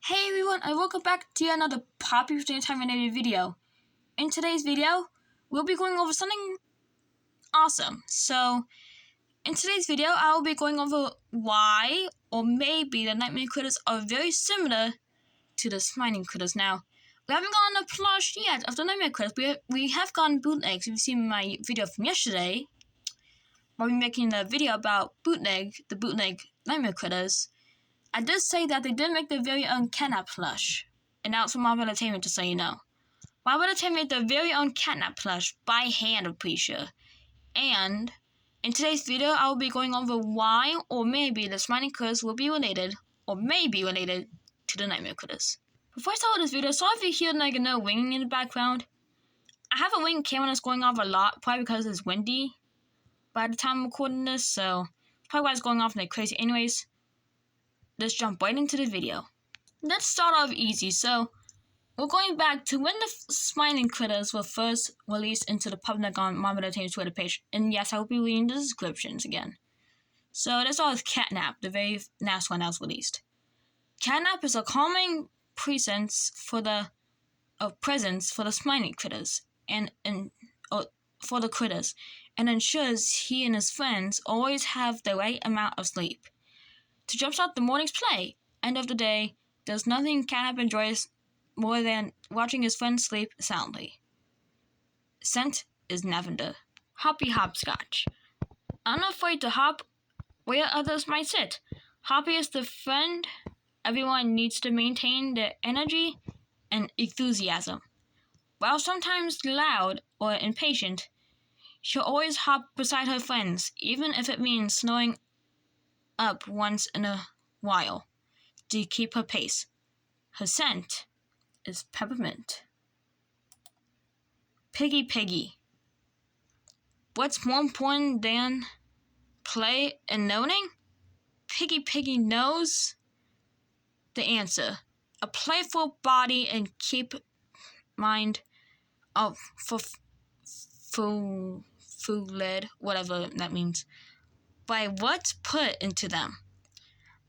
Hey everyone, and welcome back to another popular Playtime related video. In today's video, we'll be going over something awesome. So, in today's video, I will be going over why, or maybe, the nightmare critters are very similar to the smiling critters. Now, we haven't gotten a plush yet of the nightmare critters. We have gotten bootlegs. If you've seen my video from yesterday, where we're making the video about the bootleg nightmare critters, I did say that they did make their very own catnap plush, and that's from Marvel Entertainment, just so you know. Marvel Entertainment made their very own catnap plush by hand, I'm pretty sure. And in today's video, I will be going over why, or maybe, the smiling critters will be related, or may be related, to the nightmare critters. Before I start with this video, sorry if you hear like no winging in the background. I have a wing camera that's going off a lot, probably because it's windy by the time I'm recording this, so probably why it's going off like crazy. Anyways, let's jump right into the video. Let's start off easy. So, we're going back to when the smiling critters were first released into the public on Marvel Entertainment's Twitter page. And yes, I will be reading the descriptions again. So, let's start with Catnap, the very last one that was released. Catnap is a calming presence for the smiling critters and ensures he and his friends always have the right amount of sleep. To jumpstart the morning's play, end of the day, there's nothing Catnap enjoys more than watching his friends sleep soundly. Scent is lavender. Hoppy hopscotch. Unafraid to hop where others might sit. Hoppy is the friend everyone needs to maintain their energy and enthusiasm. While sometimes loud or impatient, she'll always hop beside her friends, even if it means snoring up once in a while to keep her pace. Her scent is peppermint. Piggy. What's more important than play and knowing? Piggy knows the answer. A playful body and keep mind of food-led, whatever that means, by what's put into them,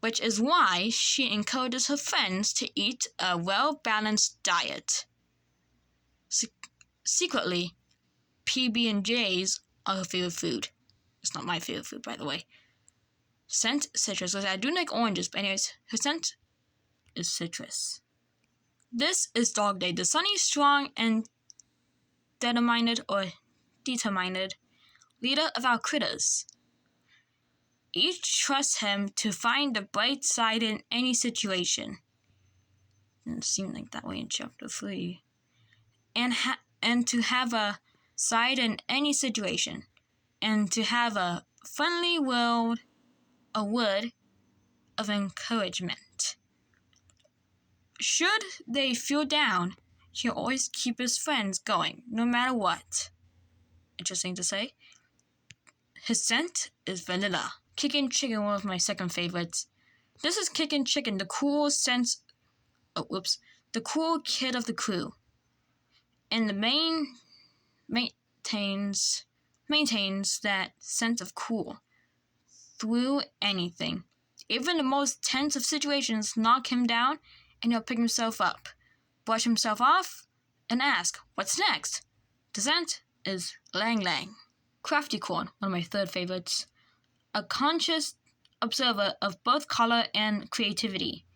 which is why she encourages her friends to eat a well-balanced diet. Secretly, PB&Js are her favorite food. It's not my favorite food, by the way. Scent, citrus. I do like oranges, but anyways, her scent is citrus. This is Dog Day, the sunny, strong, and determined leader of our critters. Each trusts him to find the bright side in any situation. It seemed like that way in chapter 3. And to have a side in any situation. And to have a friendly word of encouragement. Should they feel down, he'll always keep his friends going, no matter what. Interesting to say. His scent is vanilla. Kickin' Chicken, one of my second favorites. This is Kickin' Chicken, the cool kid of the crew. And the maintains that sense of cool through anything. Even the most tense of situations knock him down, and he'll pick himself up, brush himself off, and ask, what's next? The scent is Lang Lang. Crafty Corn, one of my third favorites. A conscious observer of both color and creativity.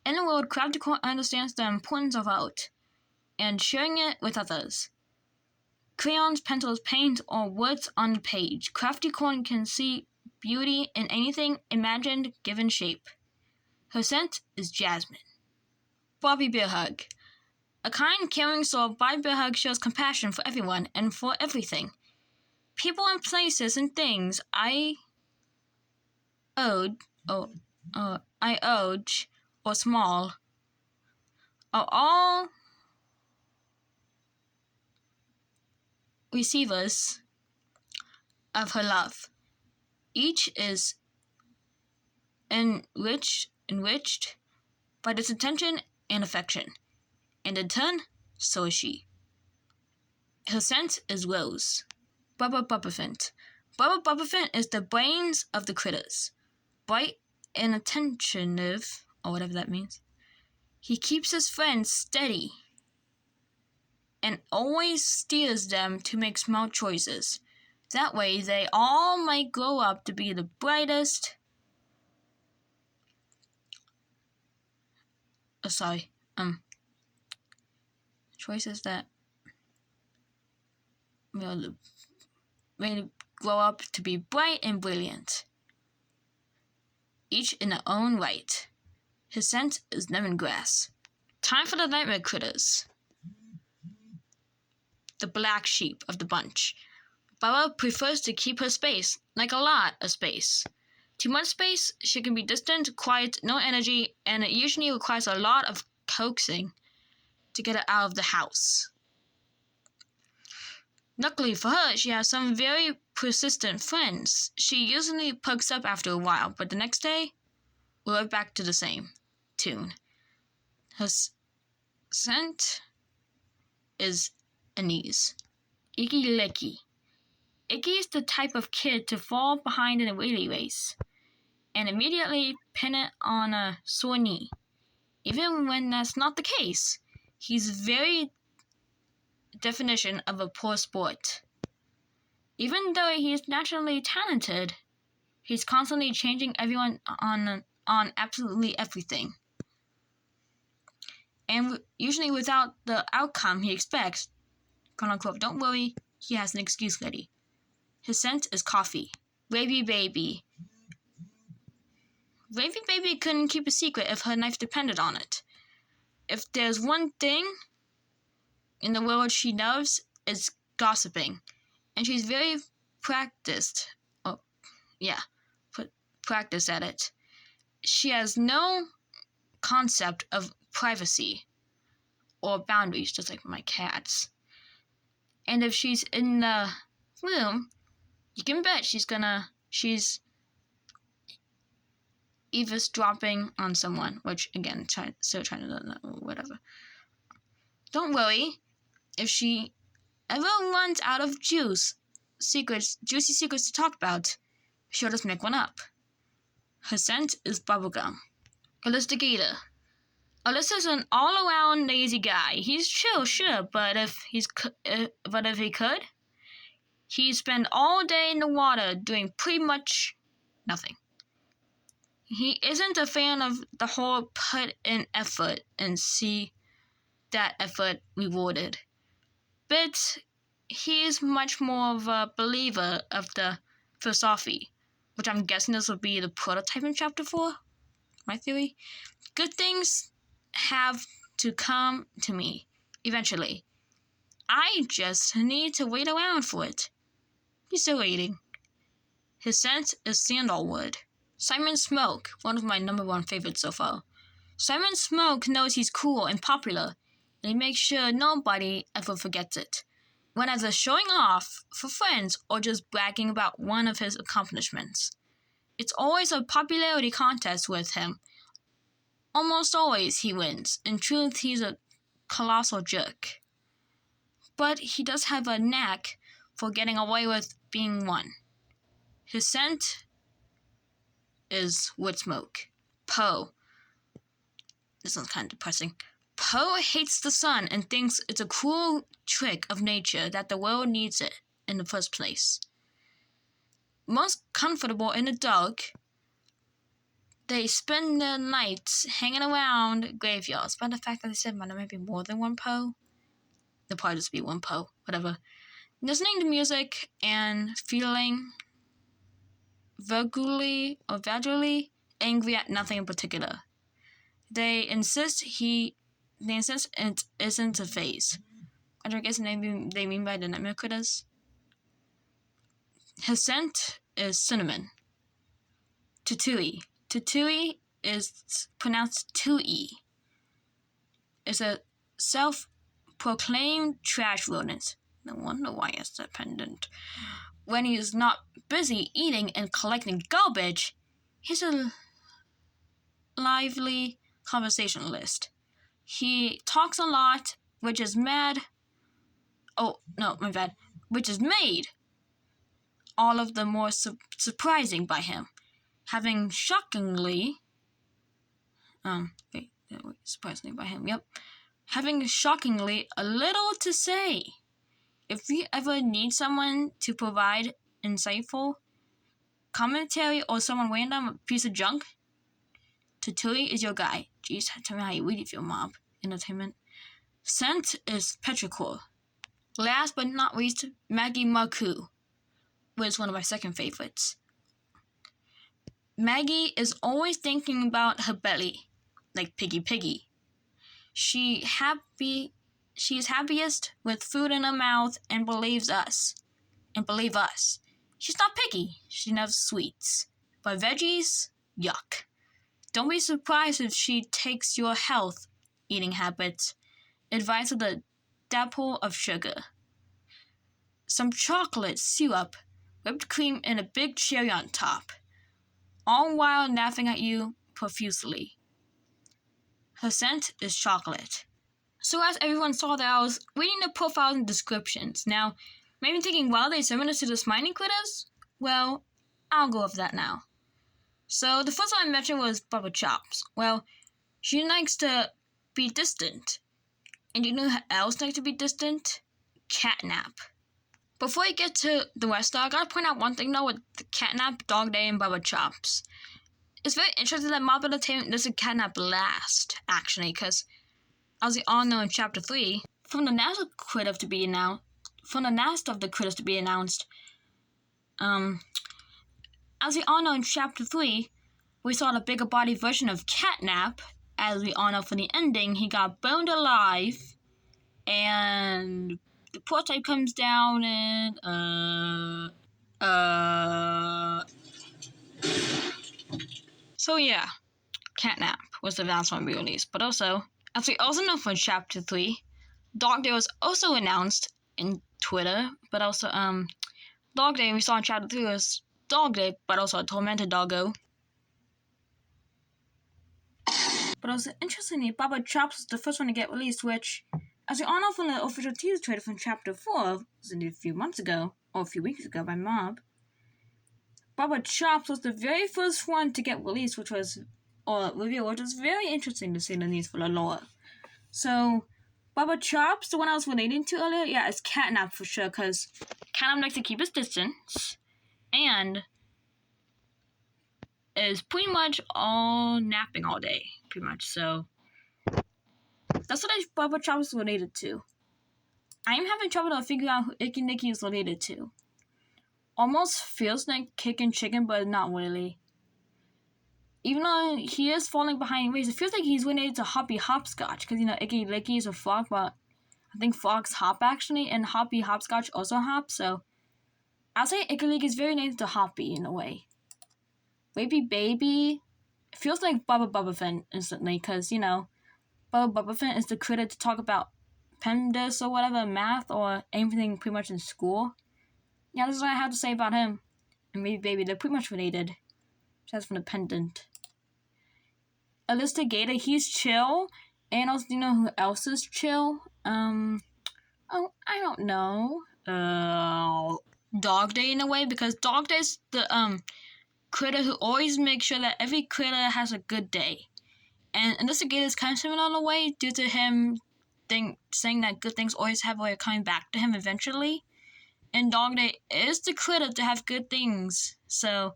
In the world, Crafty Corn understands the importance of art and sharing it with others. Crayons, pencils, paint, or words on the page. Crafty Corn can see beauty in anything imagined given shape. Her scent is jasmine. Bobby Bear Hug. A kind, caring soul, Bobby Bear Hug shows compassion for everyone and for everything. People and places and things I owed or small are all receivers of her love. Each is enriched by this attention and affection, and in turn, so is she. Her scent is rose. Bubba Bubbaphant. Bubba Bubbaphant is the brains of the critters. Bright and attentive, or whatever that means. He keeps his friends steady and always steers them to make smart choices. That way, they all might grow up to be the brightest. Choices that will grow up to be bright and brilliant, each in their own right. His scent is lemongrass. Time for the nightmare critters. The black sheep of the bunch. Baba prefers to keep her space, like a lot of space. Too much space, she can be distant, quiet, no energy, and it usually requires a lot of coaxing to get her out of the house. Luckily for her, she has some very persistent friends. She usually perks up after a while, but the next day, we're right back to the same tune. Her scent is anise. Icky Licky. Icky is the type of kid to fall behind in a relay race and immediately pin it on a sore knee. Even when that's not the case, he's very definition of a poor sport. Even though he is naturally talented, he's constantly changing everyone on absolutely everything. And usually without the outcome he expects. Quote unquote, don't worry, he has an excuse ready. His scent is coffee. Wavy Baby. Wavy Baby couldn't keep a secret if her life depended on it. If there's one thing in the world she loves, it's gossiping. And she's very practiced at it. She has no concept of privacy or boundaries, just like my cats. And if she's in the room, you can bet she's eavesdropping on someone, which again, still trying to whatever. Don't worry, if she ever runs out of juicy secrets to talk about, she'll just make one up. Her scent is bubblegum. Investigator. Alyssa's an all-around lazy guy. He's chill, sure, but if he could, he'd spend all day in the water doing pretty much nothing. He isn't a fan of the whole put in effort and see that effort rewarded. But he is much more of a believer of the philosophy, which I'm guessing this will be the prototype in Chapter 4, my theory. Good things have to come to me, eventually. I just need to wait around for it. He's still waiting. His scent is sandalwood. Simon Smoke, one of my number one favorites so far. Simon Smoke knows he's cool and popular, and he makes sure nobody ever forgets it. Whether showing off for friends or just bragging about one of his accomplishments. It's always a popularity contest with him. Almost always he wins. In truth, he's a colossal jerk. But he does have a knack for getting away with being one. His scent is wood smoke. Poe. This one's kind of depressing. Poe hates the sun and thinks it's a cruel trick of nature that the world needs it in the first place. Most comfortable in the dark, they spend their nights hanging around graveyards. By the fact that they said there might be more than one Poe, there'll probably just be one Poe, whatever. Listening to music and feeling vaguely angry at nothing in particular. They insist it isn't a phase. I guess they mean by the nightmare critters. His scent is cinnamon. Tutui. Tutui is pronounced Tui. It's a self-proclaimed trash rodent. No wonder why it's dependent. When he's not busy eating and collecting garbage, he's a lively conversationalist. He talks a lot, which is made all of the more surprising by him. Having shockingly, surprisingly by him, yep. Having shockingly a little to say. If you ever need someone to provide insightful commentary or someone random a piece of junk, Tatui is your guy. Jeez, tell me how you really feel, mob. Entertainment. Scent is petrichor. Last but not least, Maggie Maku was one of my second favorites. Maggie is always thinking about her belly, like Piggy. She is happiest with food in her mouth and believe us. She's not picky. She loves sweets. But veggies, yuck. Don't be surprised if she takes your health eating habits. Advice with a dabble of sugar. Some chocolate syrup, whipped cream, and a big cherry on top. All while laughing at you profusely. Her scent is chocolate. So as everyone saw that, I was reading the profiles and descriptions. Now, maybe thinking, well, they're similar to the smiling critters? Well, I'll go over that now. So the first one I mentioned was Bubba Chops. Well, she likes to be distant. And you know who else likes to be distant? Catnap. Before I get to the rest, I gotta point out one thing though with the Catnap, Dog Day, and Bubba Chops. It's very interesting that Mob Entertainment doesn't Catnap last, actually, because as we all know in Chapter 3, from the last of the critters to be announced, as we all know in Chapter 3, we saw the bigger body version of Catnap. As we all know from the ending, he got burned alive, and the prototype comes down and, So yeah, Catnap was the last one we released. But also, as we also know from Chapter 3, Dog Day was also announced in Twitter. But also, Dog Day we saw in Chapter 3 was Dog Day, but also a tormented doggo. But also, interestingly, Bubba Chops was the first one to get released, which, as we all know from the official teaser trailer from Chapter 4, was a few months ago, or a few weeks ago by Mob, Bubba Chops was the very first one to get released, which was very interesting to see the news for the lore. So, Bubba Chops, the one I was relating to earlier, yeah, it's Catnap for sure, because Catnap likes to keep his distance, and is pretty much all napping all day, pretty much, so that's what Bubba Chops is related to. I am having trouble to figure out who Icky Nicky is related to. Almost feels like Kickin' Chicken, but not really. Even though he is falling behind ways, it feels like he's related to Hoppy Hopscotch, because, you know, Icky Licky is a frog, but I think frogs hop, actually, and Hoppy Hopscotch also hop, so I'll say Icky Licky is very related to Hoppy, in a way. Baby, it feels like Bubba Finn instantly, because, you know, Bubba Finn is the critter to talk about PEMDAS or whatever, math, or anything pretty much in school. Yeah, this is what I have to say about him. And Baby, they're pretty much related. Besides from the pendant. Alista Gator, he's chill. And also, do you know who else is chill? I don't know. Dog Day in a way, because Dog Day's the, critter who always makes sure that every critter has a good day. And Alista Gator is kind of similar in a way, due to him saying that good things always have a way of coming back to him eventually. And Dog Day is the critter to have good things. So,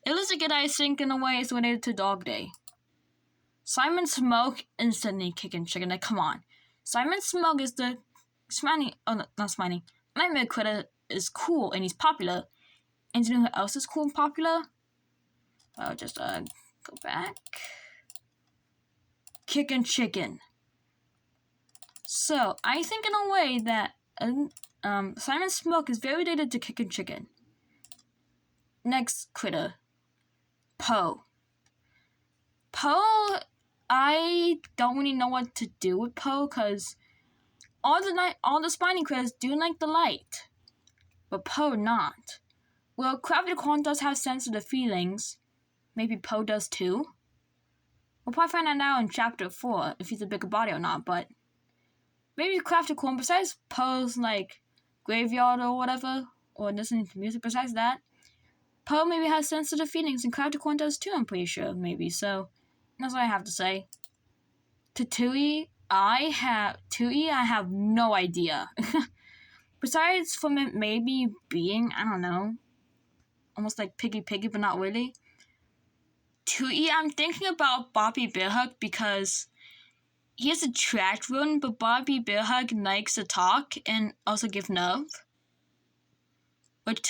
Alista Gator, I think, in a way, is related to Dog Day. Simon Smoke, instantly Kickin' Chicken. Like, come on. Simon Smoke is the Nightmare critter is cool, and he's popular. And do you know who else is cool and popular? I'll just, go back. Kickin' Chicken. So, I think in a way that Simon Smoke is very related to Kickin' Chicken. Next critter. Poe, I don't really know what to do with Poe, because all the spiny critters do like the light, but Poe not. Well, Crafty Corn does have sensitive feelings. Maybe Poe does too. We'll probably find out now in Chapter 4 if he's a bigger body or not, but maybe Crafty Corn, besides Poe's, like, graveyard or whatever, or listening to music, besides that, Poe maybe has sensitive feelings, and Crafty Corn does too, I'm pretty sure, maybe, so that's what I have to say. To Tui, I have no idea. Besides from it maybe being, I don't know, almost like Piggy Piggy, but not really. Tui, I'm thinking about Bobby Bearhug because he has a trash run, but Bobby Bearhug likes to talk and also give love. But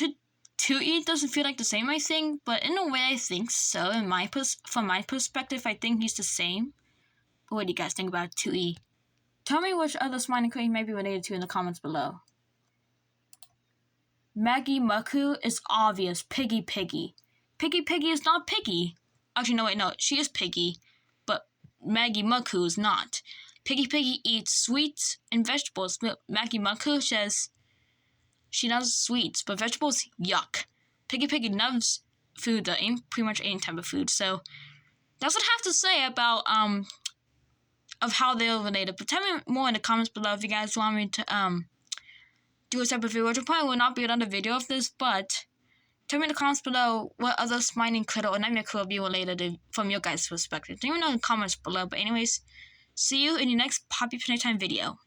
Tui doesn't feel like the same, I think, but in a way I think so. From my perspective, I think he's the same. But what do you guys think about Tui? Tell me which other smiling crane you may be related to in the comments below. Maggie Muku is obvious, Piggy Piggy. Piggy Piggy is not Piggy. Actually, no, she is Piggy, but Maggie Muku is not. Piggy Piggy eats sweets and vegetables, but Maggie Muku says she loves sweets, but vegetables, yuck. Piggy Piggy loves food, pretty much any type of food, so that's what I have to say about, of how they're related. But tell me more in the comments below if you guys want me to, do a separate video, which probably will not be another video of this, but tell me in the comments below what other smiling critter or nightmare critter will be related from your guys' perspective. Let me know in the comments below. But anyways, see you in the next Poppy Playtime video.